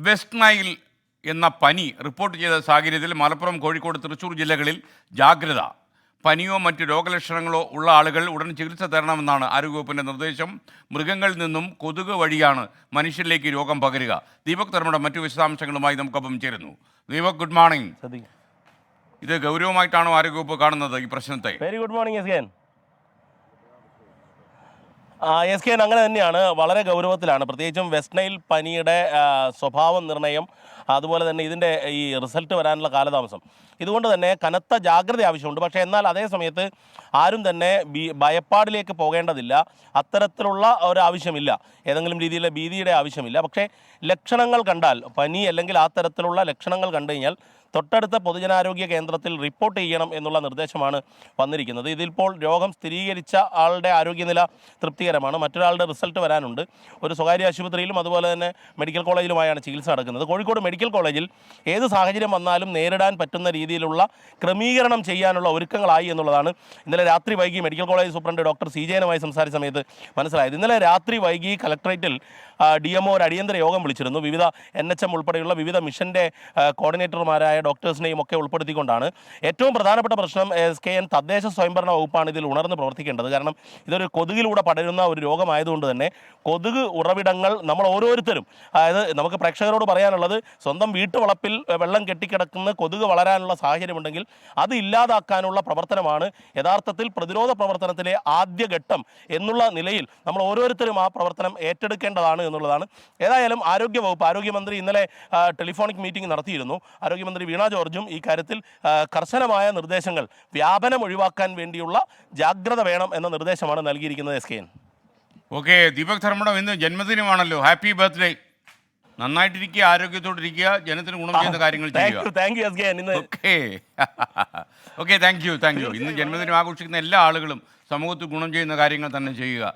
West Nile എന്ന പനി report ചെയ്ത സാഹചര്യത്തിൽ മലപ്പുറം, കോഴിക്കോട്, തൃശ്ശൂർ ജില്ലകളിൽ ജാഗ്രത. പനിയോ മറ്റ് രോഗലക്ഷണങ്ങളോ ഉള്ള ആളുകൾ ഉടൻ ചികിത്സ തേടണമെന്നാണ് ആരോഗ്യവകുപ്പിൻ്റെ നിർദ്ദേശം. മൃഗങ്ങളിൽ നിന്നും കൊതുക് വഴിയാണ് മനുഷ്യരിലേക്ക് രോഗം പകരുക. ദീപക് ധർമ്മയുടെ മറ്റു വിശദാംശങ്ങളുമായി നമുക്കൊപ്പം ചേരുന്നു. Deepak, good morning. ഇത് ഗൗരവമായിട്ടാണോ ആരോഗ്യവകുപ്പ് കാണുന്നത് ഈ പ്രശ്നത്തെ? Very good morning S K. S K അങ്ങനെ തന്നെയാണ്, വളരെ ഗൗരവത്തിലാണ്. പ്രത്യേകിച്ചും വെസ്റ്റ് നൈൽ പനിയുടെ സ്വഭാവം നിർണ്ണയം, അതുപോലെ തന്നെ ഇതിൻ്റെ ഈ റിസൾട്ട് വരാനുള്ള കാലതാമസം, ഇതുകൊണ്ട് തന്നെ കനത്ത ജാഗ്രത ആവശ്യമുണ്ട്. പക്ഷേ എന്നാൽ അതേ സമയത്ത് ആരും തന്നെ ഭയപ്പാടിലേക്ക് പോകേണ്ടതില്ല. അത്തരത്തിലുള്ള ഒരു ആവശ്യമില്ല, ഏതെങ്കിലും രീതിയിലുള്ള ഭീതിയുടെ ആവശ്യമില്ല. പക്ഷേ ലക്ഷണങ്ങൾ കണ്ടാൽ, പനി അല്ലെങ്കിൽ ആ തരത്തിലുള്ള ലക്ഷണങ്ങൾ കണ്ടു കഴിഞ്ഞാൽ തൊട്ടടുത്ത പൊതുജനാരോഗ്യ കേന്ദ്രത്തിൽ റിപ്പോർട്ട് ചെയ്യണം എന്നുള്ള നിർദ്ദേശമാണ് വന്നിരിക്കുന്നത്. ഇതിപ്പോൾ രോഗം സ്ഥിരീകരിച്ച ആളുടെ ആരോഗ്യനില തൃപ്തികരമാണ്. മറ്റൊരാളുടെ റിസൾട്ട് വരാനുണ്ട്. ഒരു സ്വകാര്യ ആശുപത്രിയിലും അതുപോലെ തന്നെ മെഡിക്കൽ കോളേജിലുമായാണ് ചികിത്സ നടക്കുന്നത്. കോഴിക്കോട് മെഡിക്കൽ കോളേജിൽ ഏത് സാഹചര്യം വന്നാലും നേരിടാൻ പറ്റുന്ന രീതിയിലുള്ള ക്രമീകരണം ചെയ്യാനുള്ള ഒരുക്കങ്ങളായി എന്നുള്ളതാണ് ഇന്നലെ രാത്രി വൈകി മെഡിക്കൽ കോളേജ് സൂപ്രണ്ട് ഡോക്ടർ CJ-നുമായി സംസാരിച്ച സമയത്ത് മനസ്സിലായത്. ഇന്നലെ രാത്രി വൈകി കലക്ടറേറ്റിൽ DMO ഒരു അടിയന്തര യോഗം വിളിച്ചിരുന്നു. വിവിധ NHM ഉൾപ്പെടെയുള്ള വിവിധ മിഷൻ്റെ കോർഡിനേറ്റർമാരായ ഡോക്ടേഴ്സിനെയും ഒക്കെ ഉൾപ്പെടുത്തിക്കൊണ്ടാണ്. ഏറ്റവും പ്രധാനപ്പെട്ട പ്രശ്നം SKN തദ്ദേശ സ്വയംഭരണ വകുപ്പാണ് ഇതിൽ ഉണർന്ന് പ്രവർത്തിക്കേണ്ടത്. കാരണം ഇതൊരു കൊതുകിലൂടെ പടരുന്ന ഒരു രോഗമായതുകൊണ്ട് തന്നെ കൊതുക് ഉറവിടങ്ങൾ നമ്മൾ ഓരോരുത്തരും, അതായത് നമുക്ക് പ്രേക്ഷകരോട് പറയാനുള്ളത്, സ്വന്തം വീട്ടുവളപ്പിൽ വെള്ളം കെട്ടിക്കിടക്കുന്ന കൊതുക് വളരാനുള്ള സാഹചര്യമുണ്ടെങ്കിൽ അത് ഇല്ലാതാക്കാനുള്ള പ്രവർത്തനമാണ് യഥാർത്ഥത്തിൽ പ്രതിരോധ പ്രവർത്തനത്തിലെ ആദ്യ ഘട്ടം എന്നുള്ള നിലയിൽ നമ്മൾ ഓരോരുത്തരും ആ പ്രവർത്തനം ഏറ്റെടുക്കേണ്ടതാണ് എന്നുള്ളതാണ്. ഏതായാലും ആരോഗ്യവകുപ്പ്, ആരോഗ്യമന്ത്രി ഇന്നലെ ടെലിഫോണിക് മീറ്റിംഗ് നടത്തിയിരുന്നു. ആരോഗ്യമന്ത്രി വീണ ജോർജും ഈ കാര്യത്തിൽ കർശനമായ നിർദ്ദേശങ്ങൾ, വ്യാപനം ഒഴിവാക്കാൻ വേണ്ടിയുള്ള ജാഗ്രത വേണം എന്ന നിർദ്ദേശമാണ് നൽകിയിരിക്കുന്നത്. SKN. ഓക്കെ, ദീപക് ധർമ്മടം ഇന്ന് ജന്മദിനമാണല്ലോ. Happy birthday. നന്നായിട്ടിരിക്കുക, ആരോഗ്യത്തോടിരിക്കുക, ജനത്തിന് ഗുണം ചെയ്യുന്ന കാര്യങ്ങൾ ചെയ്യുക. Thank you SKN. Okay, thank you. ഇന്ന് ജന്മദിനം ആഘോഷിക്കുന്ന എല്ലാ ആളുകളും സമൂഹത്തിൽ ഗുണം ചെയ്യുന്ന കാര്യങ്ങൾ തന്നെ ചെയ്യുക.